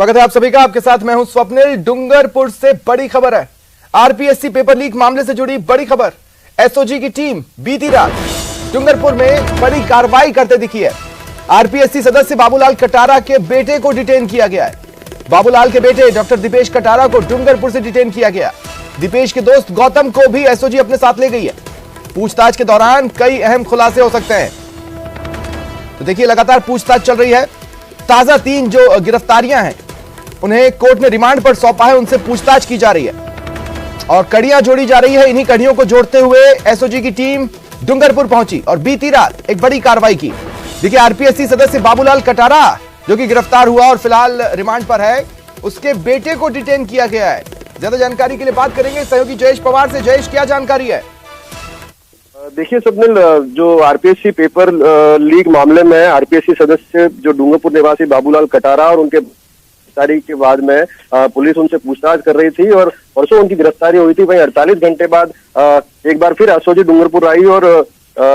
स्वागत है आप सभी का। आपके साथ मैं हूं स्वप्निल। डूंगरपुर से बड़ी खबर है। आरपीएससी पेपर लीक मामले से जुड़ी बड़ी खबर। एसओजी की टीम बीती रात डूंगरपुर में बड़ी कार्रवाई करते दिखी है। आरपीएससी सदस्य बाबूलाल कटारा के बेटे को डिटेन किया गया है। बाबूलाल के बेटे डॉक्टर दीपेश कटारा को डूंगरपुर से डिटेन किया गया। दीपेश के दोस्त गौतम को भी एसओजी अपने साथ ले गई है। पूछताछ के दौरान कई अहम खुलासे हो सकते हैं। तो देखिए, लगातार पूछताछ चल रही है। ताजा 3 जो गिरफ्तारियां हैं उन्हें कोर्ट ने रिमांड पर सौंपा है, उनसे पूछताछ की जा रही है और कड़ियां जोड़ी जा रही है। इन्हीं कड़ियों को जोड़ते हुए एसओजी की टीम डूंगरपुर पहुंची और बीती रात एक बड़ी कार्रवाई की। देखिए, आरपीएससी सदस्य बाबूलाल कटारा जो कि गिरफ्तार हुआ और फिलहाल रिमांड पर है, उसके बेटे को डिटेन किया गया है। ज्यादा जानकारी के लिए बात करेंगे सहयोगी जयेश पवार से। जयेश, क्या जानकारी है? देखिए स्वप्निल, जो आरपीएससी पेपर लीक मामले में आरपीएससी सदस्य जो डूंगरपुर निवासी बाबूलाल कटारा और उनके तारीख के बाद में पुलिस उनसे पूछताछ कर रही थी और परसों उनकी गिरफ्तारी हुई थी। वहीं 48 घंटे बाद एक बार फिर एसओजी डूंगरपुर आई और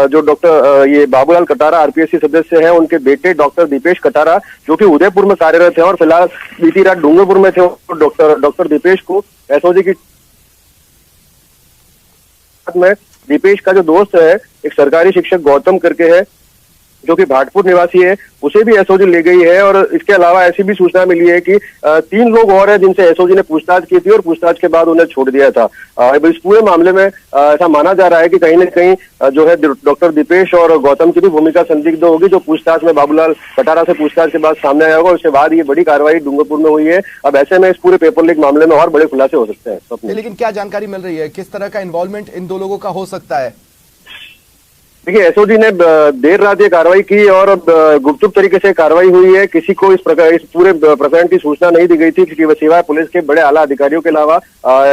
जो डॉक्टर ये बाबूलाल कटारा आरपीएससी सदस्य हैं, उनके बेटे डॉक्टर दीपेश कटारा जो कि उदयपुर में कार्यरत है और फिलहाल बीती रात डूंगरपुर में थे, डॉक्टर दीपेश को एसओजी की में दीपेश का जो दोस्त है, एक सरकारी शिक्षक गौतम करके है जो कि भाटपुर निवासी है, उसे भी एसओजी ले गई है। और इसके अलावा ऐसी भी सूचना मिली है कि 3 लोग और हैं जिनसे एसओजी ने पूछताछ की थी और पूछताछ के बाद उन्हें छोड़ दिया था। इस पूरे मामले में ऐसा माना जा रहा है कि कहीं न कहीं जो है डॉक्टर दीपेश और गौतम की भी भूमिका संदिग्ध होगी, जो पूछताछ में बाबूलाल कटारा से पूछताछ के बाद सामने आया होगा। उसके बाद ये बड़ी कार्रवाई डूंगरपुर में हुई है। अब ऐसे में इस पूरे पेपर लीक मामले में और बड़े खुलासे हो सकते हैं। लेकिन क्या जानकारी मिल रही है, किस तरह का इन्वॉल्वमेंट इन 2 लोगों का हो सकता है? देखिए, एसओजी ने देर रात ये कार्रवाई की और गुपचुप तरीके से कार्रवाई हुई है। किसी को इस पूरे प्रकरण की सूचना नहीं दी गई थी क्योंकि सिवाय पुलिस के बड़े आला अधिकारियों के अलावा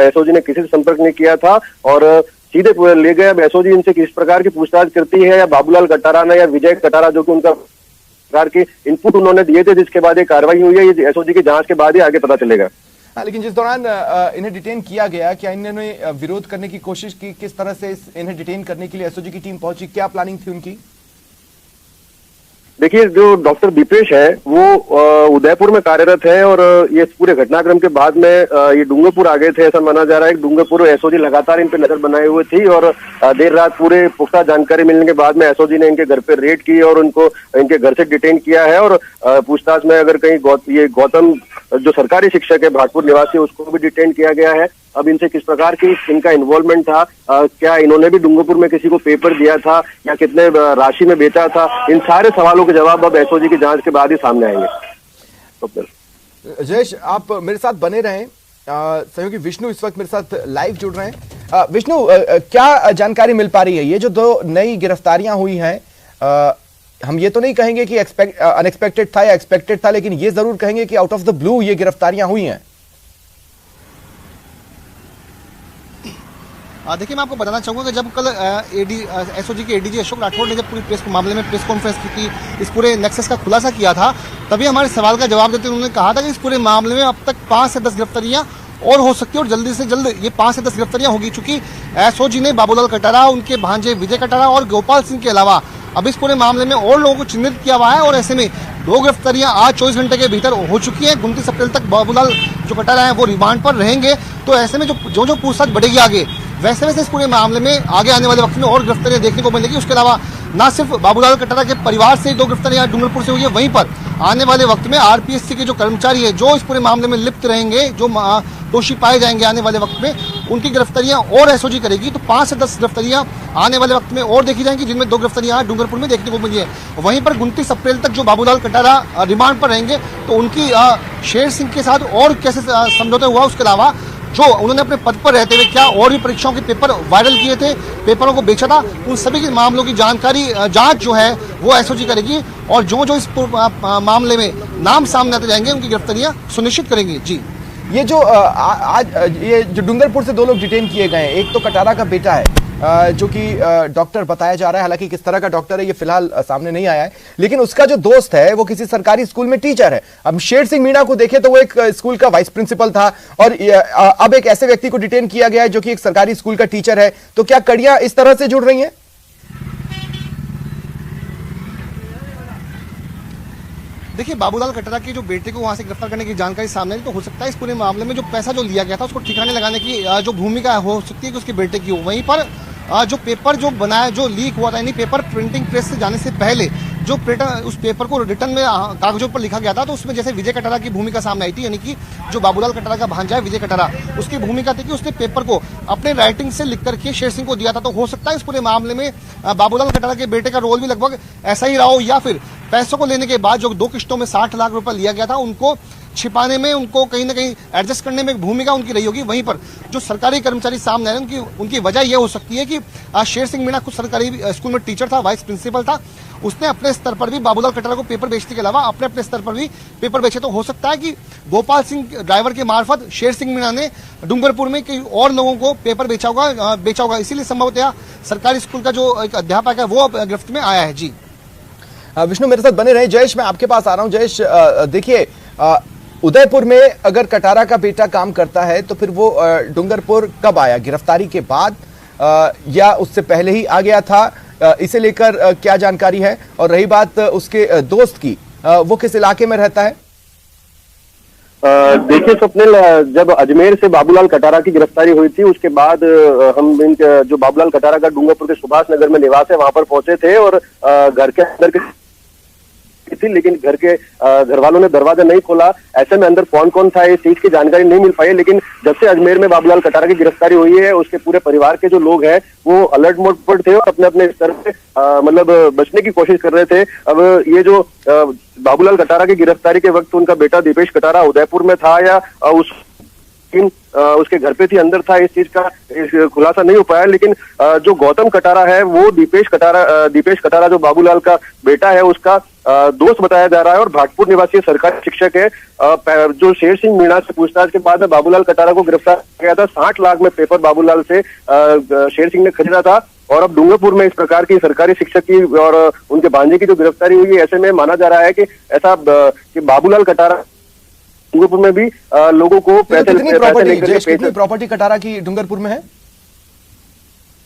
एसओजी ने किसी से संपर्क नहीं किया था और सीधे ले गए। अब एसओजी इनसे किस प्रकार की पूछताछ करती है, या बाबूलाल कटारा ने या विजय कटारा जो कि उनका प्रकार के इनपुट उन्होंने दिए थे जिसके बाद ये कार्रवाई हुई है, ये एसओजी की जांच के बाद ही आगे पता चलेगा। लेकिन जिस दौरान इन्हें डिटेन किया गया, क्या इन्होंने विरोध करने की कोशिश की? किस तरह से इन्हें डिटेन करने के लिए एसओजी की टीम पहुंची? क्या प्लानिंग थी उनकी? देखिए, जो डॉक्टर दीपेश है वो उदयपुर में कार्यरत है और ये पूरे घटनाक्रम के बाद में ये डूंगरपुर आ गए थे। ऐसा माना जा रहा है कि डूंगरपुर एसओजी लगातार इन पे नजर बनाए हुए थी और देर रात पूरे पुख्ता जानकारी मिलने के बाद में एसओजी ने इनके घर पे रेड की और उनको इनके घर से डिटेन किया है। और पूछताछ में अगर कहीं ये गौतम जो सरकारी शिक्षक है भाटपुर निवासी, उसको भी डिटेन किया गया है। अब इनसे किस प्रकार की इनका इन्वॉल्वमेंट था, क्या इन्होंने भी डूंगरपुर में किसी को पेपर दिया था या कितने राशि में बेचा था, इन सारे सवालों के जवाब अब एसओजी की जांच के बाद ही सामने आएंगे। जयेश, आप मेरे साथ बने रहें। सहयोगी विष्णु इस वक्त मेरे साथ लाइव जुड़ रहे हैं। विष्णु, क्या जानकारी मिल पा रही है? ये जो 2 नई गिरफ्तारियां हुई हैं, हम ये तो नहीं कहेंगे कि अनएक्सपेक्टेड था या एक्सपेक्टेड था, लेकिन ये जरूर कहेंगे कि आउट ऑफ द ब्लू ये गिरफ्तारियां हुई हैं। देखिए, मैं आपको बताना चाहूँगा कि जब कल एसओजी के एडीजी अशोक राठौड़ ने जब पूरी मामले में प्रेस कॉन्फ्रेंस की थी, इस पूरे नेक्सस का खुलासा किया था, तभी हमारे सवाल का जवाब देते उन्होंने कहा था कि इस पूरे मामले में अब तक 5 से 10 गिरफ्तारियां और हो सकती है और जल्दी से जल्द ये 5 से 10 गिरफ्तारियां होगी। चूंकि एसओजी ने बाबूलाल कटारा, उनके भांजे विजय कटारा और गोपाल सिंह के अलावा अब इस पूरे मामले में और लोगों को चिन्हित किया हुआ है और ऐसे में 2 गिरफ्तारियां आज 24 घंटे के भीतर हो चुकी हैं। 29 अप्रैल तक बाबूलाल जो कटारा है वो रिमांड पर रहेंगे। तो ऐसे में जो पूछताछ बढ़ेगी आगे, वैसे वैसे इस पूरे मामले में आगे आने वाले वक्त में और गिरफ्तारियां देखने को मिलेगी। उसके अलावा न सिर्फ बाबूलाल कटारा के परिवार से 2 गिरफ्तारियां डूंगरपुर से हुई है, वहीं पर आने वाले वक्त में आरपीएससी के जो कर्मचारी है जो इस पूरे मामले में लिप्त रहेंगे, जो दोषी पाए जाएंगे आने वाले वक्त में, उनकी गिरफ्तारियां और एसओजी करेगी। तो 5 से 10 गिरफ्तारियां आने वाले वक्त में और देखी जाएंगी, जिनमें 2 गिरफ्तारियां डूंगरपुर में देखने को मिली है। वहीं पर 29 अप्रैल तक जो बाबूलाल कटारा रिमांड पर रहेंगे, तो उनकी शेर सिंह के साथ और कैसे समझौता हुआ, उसके अलावा जो उन्होंने अपने पद पर रहते हुए क्या और भी परीक्षाओं के पेपर वायरल किए थे, पेपरों को बेचा था, उन सभी के मामलों की जानकारी जांच जो है वो एसओजी करेगी और जो इस मामले में नाम सामने आते जाएंगे उनकी गिरफ्तारियां सुनिश्चित करेंगी। जी, ये जो आज ये जो डूंगरपुर से 2 लोग डिटेन किए गए हैं, एक तो कटारा का बेटा है जो कि डॉक्टर बताया जा रहा है। हालांकि किस तरह का डॉक्टर है ये फिलहाल सामने नहीं आया है, लेकिन उसका जो दोस्त है वो किसी सरकारी स्कूल में टीचर है। अब शेर सिंह मीणा को देखें तो वो एक स्कूल का वाइस प्रिंसिपल था और अब एक ऐसे व्यक्ति को डिटेन किया गया है जो कि एक सरकारी स्कूल का टीचर है। तो क्या कड़ियां इस तरह से जुड़ रही हैं? देखिए, बाबूलाल कटारा के जो बेटे को वहां से गिरफ्तार करने की जानकारी सामने आई, तो हो सकता है इस पूरे मामले में जो पैसा जो लिया गया था उसको ठिकाने लगाने की जो भूमिका हो सकती है कि उसके बेटे की हो। वहीं पर जो पेपर जो बनाया, जो लीक हुआ था, यानी पेपर प्रिंटिंग प्रेस से जाने से पहले जो उस पेपर को रिटर्न में कागजों पर लिखा गया था, तो उसमें जैसे विजय कटारा की भूमिका सामने आई थी, यानी कि जो बाबूलाल कटारा का भांजा है विजय कटारा, उसकी भूमिका थी कि उसने पेपर को अपने राइटिंग से लिख करके शेर सिंह को दिया था। तो हो सकता है इस पूरे मामले में बाबूलाल कटारा के बेटे का रोल भी लगभग ऐसा ही रहा हो, या फिर पैसों को लेने के बाद जो 2 किस्तों में 60 लाख रुपए लिया गया था उनको छिपाने में, उनको कहीं ना कहीं एडजस्ट करने में भूमिका उनकी रही होगी। वहीं पर जो सरकारी कर्मचारी सामने आए उनकी वजह यह हो सकती है कि शेर सिंह मीणा खुद सरकारी स्कूल में टीचर था, वाइस प्रिंसिपल था, उसने अपने स्तर पर भी बाबूलाल कटारा को पेपर बेचने के अलावा अपने स्तर पर भी पेपर बेचे। तो हो सकता है कि गोपाल सिंह ड्राइवर के मार्फत शेर सिंह मीणा ने डूंगरपुर में कई और लोगों को पेपर बेचा होगा। इसीलिए संभवतः सरकारी स्कूल का जो एक अध्यापक है वो गिरफ्त में आया है। जी विष्णु मेरे साथ बने रहे। जयेश, मैं आपके पास आ रहा हूं। जयेश, देखिए, उदयपुर में अगर कटारा का बेटा काम करता है तो फिर वो डूंगरपुर कब आया? गिरफ्तारी के बाद या उससे पहले ही आ गया था? इसे लेकर क्या जानकारी है? और रही बात उसके दोस्त की, वो किस इलाके में रहता है? देखिए स्वप्निल, जब अजमेर से बाबूलाल कटारा की गिरफ्तारी हुई थी उसके बाद हम जो बाबूलाल कटारा का डूंगरपुर के सुभाष नगर में निवास है वहां पर पहुंचे थे और घर के अंदर थी, लेकिन घर वालों ने दरवाजा नहीं खोला। ऐसे में अंदर कौन कौन था इस चीज की जानकारी नहीं मिल पाई। लेकिन जब से अजमेर में बाबूलाल कटारा की गिरफ्तारी हुई है उसके पूरे परिवार के जो लोग हैं वो अलर्ट मोड पर थे और अपने अपने स्तर पे मतलब बचने की कोशिश कर रहे थे। अब ये जो बाबूलाल कटारा की गिरफ्तारी के वक्त उनका बेटा दीपेश कटारा उदयपुर में था या उसके घर पे थी, अंदर था, इस चीज का खुलासा नहीं हो पाया। लेकिन जो गौतम कटारा है वो दीपेश कटारा जो बाबूलाल का बेटा है उसका दोस्त बताया जा रहा है और भाटपुर निवासी सरकारी शिक्षक है। जो शेर सिंह मीणा से पूछताछ के बाद में बाबूलाल कटारा को गिरफ्तार किया गया था। 60 लाख में पेपर बाबूलाल से शेर सिंह ने खरीदा था और अब डूंगरपुर में इस प्रकार की सरकारी शिक्षक की और उनके भांजे की जो गिरफ्तारी हुई है, ऐसे में माना जा रहा है कि ऐसा कि बाबूलाल कटारा डूंगरपुर में भी लोगों को कितनी प्रॉपर्टी कटारा की डूंगरपुर में है?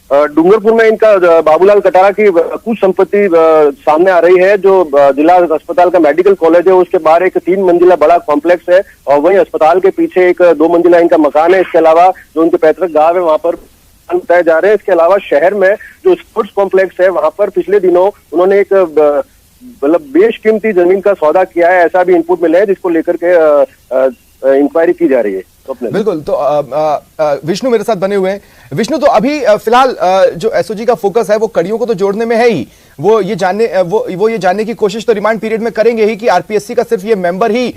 डूंगरपुर में इनका बाबूलाल कटारा की कुछ संपत्ति सामने आ रही है। जो जिला अस्पताल का मेडिकल कॉलेज है उसके बाहर एक 3 मंजिला बड़ा कॉम्प्लेक्स है और वहीं अस्पताल के पीछे एक 2 मंजिला इनका मकान है। इसके अलावा जो उनके पैतृक गांव है वहां पर बताए जा रहे हैं। इसके अलावा शहर में जो स्पोर्ट्स कॉम्प्लेक्स है वहां पर पिछले दिनों उन्होंने एक मतलब बेशकीमती जमीन का सौदा किया है, ऐसा भी इनपुट मिला है जिसको लेकर के इंक्वायरी की जा रही है। बिल्कुल। तो विष्णु मेरे साथ बने हुए हैं। विष्णु, तो अभी फिलहाल जो एसओजी का फोकस है वो कड़ियों को तो जोड़ने में है ही, वो ये जानने की कोशिश तो रिमांड पीरियड में करेंगे ही कि आरपीएससी का सिर्फ ये मेंबर ही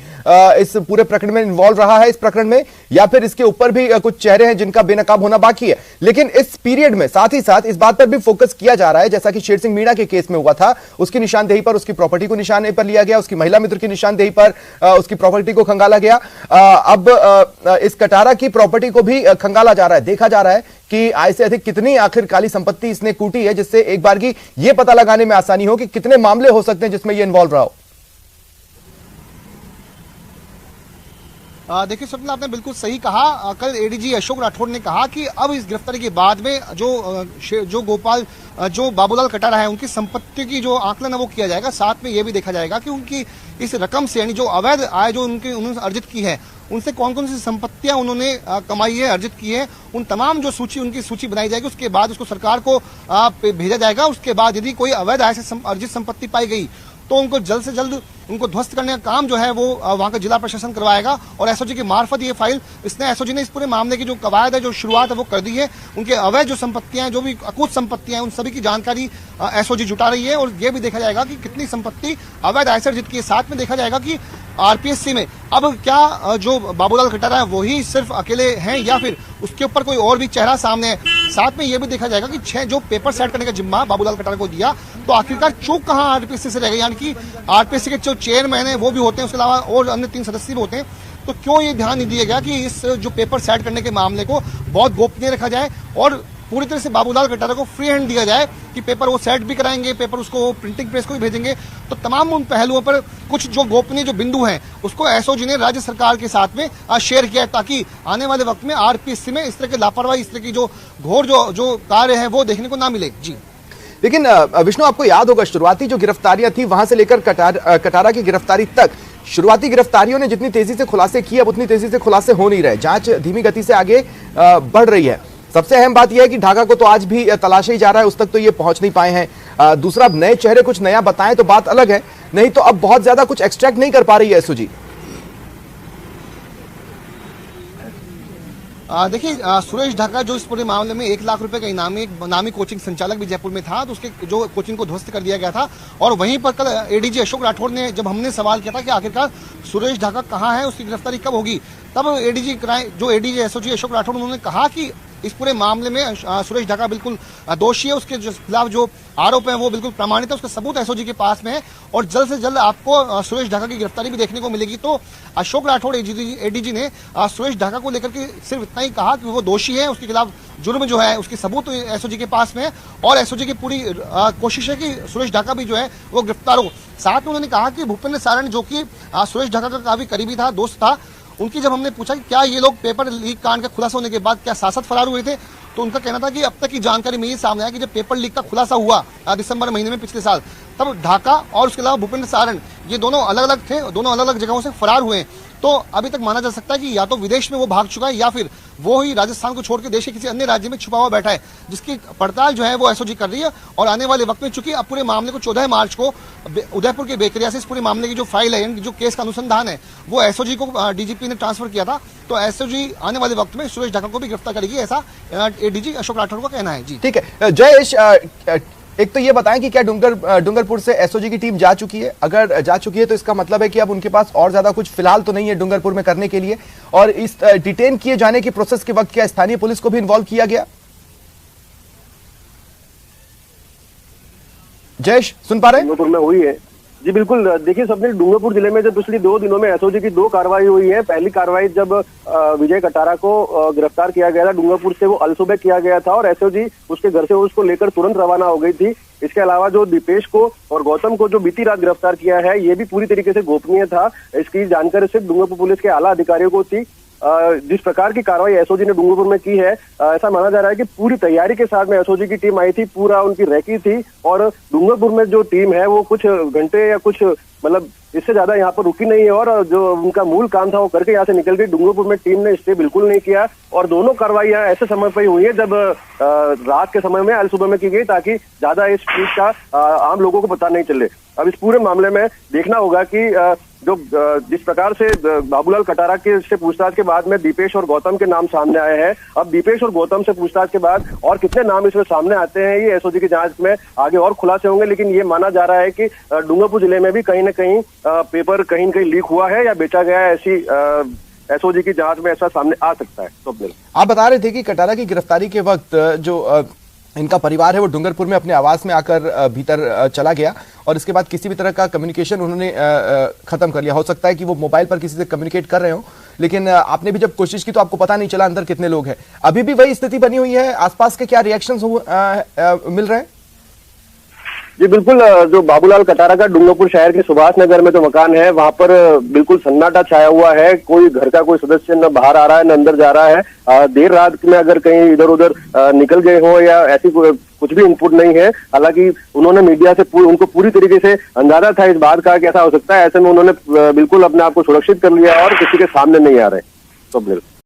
इस पूरे प्रकरण में इन्वॉल्व रहा है इस प्रकरण में, या फिर इसके ऊपर भी कुछ चेहरे हैं जिनका बेनकाब होना बाकी है। लेकिन इस पीरियड में साथ ही साथ इस बात पर भी फोकस किया जा रहा है, जैसा कि शेर सिंह मीणा के केस में हुआ था, उसकी निशानदेही पर, उसकी प्रॉपर्टी को निशाने पर लिया गया, उसकी महिला मित्र की निशानदेही पर उसकी प्रॉपर्टी को खंगाला गया। अब इस कटारा की प्रॉपर्टी को भी खंगाला जा रहा है। देखा जा रहा है कि आय से अधिक कितनी आखिर काली संपत्ति इसने कूटी है, जिससे एक बार की यह पता लगाने में आसानी हो कि कितने मामले हो सकते हैं जिसमें यह इन्वॉल्व रहा हो। देखिए स्वप्न, आपने बिल्कुल सही कहा। कल एडीजी अशोक राठौड़ ने कहा कि अब इस गिरफ्तारी के बाद में जो बाबूलाल कटारा है उनकी संपत्ति की जो आकलन है वो किया जाएगा। साथ में यह भी देखा जाएगा कि उनकी इस रकम से, यानी जो अवैध आय जो उन्होंने अर्जित की है, उनसे कौन कौन सी संपत्तियां उन्होंने कमाई है, अर्जित की है, उन तमाम जो उनकी सूची बनाई जाएगी। उसके बाद उसको सरकार को भेजा जाएगा। उसके बाद यदि कोई अवैध आय से अर्जित संपत्ति पाई गई तो उनको जल्द से जल्द उनको ध्वस्त करने का काम जो है वो वहां का जिला प्रशासन करवाएगा। और एसओजी की मार्फत ये फाइल एसओजी ने इस पूरे मामले की जो कवायद है, जो शुरुआत है वो कर दी है। उनके अवैध जो संपत्तियां हैं, जो भी अकूत संपत्तियां हैं, उन सभी की जानकारी एसओजी जुटा रही है। और ये भी देखा जाएगा कि कितनी संपत्ति अवैध आय से अर्जित की है। साथ में देखा जाएगा कि आरपीएससी में अब क्या जो बाबूलाल कटारा है वही सिर्फ अकेले हैं या फिर उसके ऊपर कोई और भी चेहरा सामने है। साथ में यह भी देखा जाएगा कि 6 जो पेपर सेट करने का जिम्मा बाबूलाल कटारा को दिया, तो आखिरकार चूक कहां आरपीएससी से रह गई। यानी कि आरपीएससी के जो चेयरमैन है वो भी होते हैं, उसके अलावा और अन्य 3 सदस्य भी होते हैं। तो क्यों ये ध्यान नहीं दिया गया कि इस जो पेपर सेट करने के मामले को बहुत गोपनीय रखा जाए और पूरी तरह से बाबूलाल कटारा को फ्री हैंड दिया जाए कि पेपर वो सेट भी कराएंगे, पेपर उसको प्रिंटिंग प्रेस को भी भेजेंगे। तो तमाम उन पहलुओं पर कुछ जो गोपनीय जो बिंदु हैं उसको एसओजी ने राज्य सरकार के साथ में शेयर किया है, ताकि आने वाले वक्त में आरपीएससी में इस तरह की लापरवाही, इस तरह की जो घोर जो कार्य है वो देखने को ना मिले। जी लेकिन विष्णु, आपको याद होगा शुरुआती जो गिरफ्तारियां थी वहां से लेकर कटारा की गिरफ्तारी तक, शुरुआती गिरफ्तारियों ने जितनी तेजी से खुलासे किए अब उतनी तेजी से खुलासे हो नहीं रहे, जांच धीमी गति से आगे बढ़ रही है। सबसे अहम बात यह है कि ढाका को तो आज भी तलाशा ही जा रहा है, उस तक तो ये पहुंच नहीं पाए हैं। दूसरा, अब नए चेहरे कुछ नया बताएं तो बात अलग है, नहीं तो अब बहुत ज्यादा कुछ एक्सट्रैक्ट नहीं कर पा रही है एसओजी। देखिए, सुरेश ढाका जो इस पूरे मामले में 1 लाख रुपए का नामी कोचिंग संचालक भी जयपुर में था, तो उसके जो कोचिंग को ध्वस्त कर दिया गया था। और वहीं पर कल एडीजी अशोक राठौड़ ने, जब हमने सवाल किया था कि आखिरकार सुरेश ढाका कहाँ है, उसकी गिरफ्तारी कब होगी, तब एडीजी एसओजी अशोक राठौड़ उन्होंने कहा कि इस पूरे मामले में सुरेश ढाका बिल्कुल दोषी है, उसके खिलाफ जो आरोप है वो बिल्कुल प्रमाणित है, उसका सबूत एसओजी के पास में है और जल्द से जल्द आपको सुरेश ढाका की गिरफ्तारी भी देखने को मिलेगी। तो अशोक राठौड़ एडीजी ने सुरेश ढाका को लेकर के सिर्फ इतना ही कहा कि वो दोषी है, उसके खिलाफ जुर्म जो है उसके सबूत एसओजी के पास में है और एसओजी की पूरी कोशिश है कि सुरेश ढाका भी जो है वो गिरफ्तार हो। साथ में उन्होंने कहा कि भूपेंद्र सारण, जो कि सुरेश ढाका का काफी करीबी था, दोस्त था, उनकी जब हमने पूछा कि क्या ये लोग पेपर लीक कांड का खुलासा होने के बाद क्या साथ फरार हुए थे, तो उनका कहना था कि अब तक की जानकारी में ये सामने आया कि जब पेपर लीक का खुलासा हुआ दिसंबर महीने में पिछले साल, तब ढाका और उसके अलावा भूपेंद्र सारण, ये दोनों अलग अलग थे, दोनों अलग अलग जगहों से फरार हुए। तो अभी तक माना जा सकता है कि या तो विदेश में वो भाग चुका है या फिर वो ही राजस्थान को छोड़ के देश के किसी अन्य राज्य में छुपा हुआ बैठा है, जिसकी पड़ताल जो है वो एसओजी कर रही है। और आने वाले वक्त में, चूंकि अब पूरे मामले को 14 मार्च को उदयपुर के बेकरिया से इस पूरे मामले की जो फाइल है, जो केस का अनुसंधान है, वो एसओजी को डीजीपी ने ट्रांसफर किया था, तो एसओजी आने वाले वक्त में सुरेश ढाका को भी गिरफ्तार करेगी, ऐसा एडीजी अशोक राठौड़ का कहना है। जी ठीक है जयेश, एक तो ये बताएं कि क्या डूंगरपुर से एसओजी की टीम जा चुकी है? अगर जा चुकी है तो इसका मतलब है कि अब उनके पास और ज्यादा कुछ फिलहाल तो नहीं है डूंगरपुर में करने के लिए, और इस डिटेन किए जाने की प्रोसेस के वक्त क्या स्थानीय पुलिस को भी इन्वॉल्व किया गया? जयेश, सुन पा रहे हैं? डूंगरपुर में हुई है जी, बिल्कुल। देखिए सबने, डूंगरपुर जिले में जब पिछली 2 दिनों में एसओजी की 2 कार्रवाई हुई है। पहली कार्रवाई जब विजय कटारा को गिरफ्तार किया गया था, डूंगरपुर से वो अलसुबह किया गया था और एसओजी उसके घर से उसको लेकर तुरंत रवाना हो गई थी। इसके अलावा जो दीपेश को और गौतम को जो बीती रात गिरफ्तार किया है, ये भी पूरी तरीके से गोपनीय था। इसकी जानकारी सिर्फ डूंगरपुर पुलिस के आला अधिकारियों को थी। जिस प्रकार की कार्रवाई एसओजी ने डूंगरपुर में की है, ऐसा माना जा रहा है कि पूरी तैयारी के साथ में एसओजी की टीम आई थी, पूरा उनकी रैकी थी और डूंगरपुर में जो टीम है वो कुछ घंटे या कुछ मतलब इससे ज्यादा यहाँ पर रुकी नहीं है और जो उनका मूल काम था वो करके यहाँ से निकल गई। डूंगरपुर में टीम ने स्टे बिल्कुल नहीं किया और दोनों कार्रवाइयां ऐसे समय पर ही हुई है जब रात के समय में, आज सुबह में की गई, ताकि ज्यादा इस चीज का आम लोगों को पता नहीं चले। अब इस पूरे मामले में देखना होगा कि जो जिस प्रकार से बाबूलाल कटारा के से पूछताछ के बाद में दीपेश और गौतम के नाम सामने आए हैं, अब दीपेश और गौतम से पूछताछ के बाद और कितने नाम इसमें सामने आते हैं, ये एसओजी की जांच में आगे और खुलासे होंगे। लेकिन ये माना जा रहा है कि डूंगरपुर जिले में भी कहीं न कहीं पेपर कहीं न कहीं लीक हुआ है या बेचा गया है, ऐसी एसओजी की जांच में ऐसा सामने आ सकता है। तो आप बता रहे थे कि कटारा की गिरफ्तारी के वक्त जो इनका परिवार है वो डूंगरपुर में अपने आवास में आकर भीतर चला गया और इसके बाद किसी भी तरह का कम्युनिकेशन उन्होंने खत्म कर लिया। हो सकता है कि वो मोबाइल पर किसी से कम्युनिकेट कर रहे हो, लेकिन आपने भी जब कोशिश की तो आपको पता नहीं चला अंदर कितने लोग हैं। अभी भी वही स्थिति बनी हुई है? आसपास के क्या रिएक्शंस मिल रहे हैं? जी बिल्कुल, जो बाबूलाल कटारा का डूंगरपुर शहर के सुभाष नगर में जो मकान है, वहां पर बिल्कुल सन्नाटा छाया हुआ है। कोई घर का कोई सदस्य न बाहर आ रहा है न अंदर जा रहा है। देर रात में अगर कहीं इधर उधर निकल गए हो या ऐसी कुछ भी इनपुट नहीं है। हालांकि उन्होंने मीडिया से उनको पूरी तरीके से अंदाजा था इस बात का कि ऐसा हो सकता है, ऐसे में उन्होंने बिल्कुल अपने आप को सुरक्षित कर लिया और किसी के सामने नहीं आ रहे। तो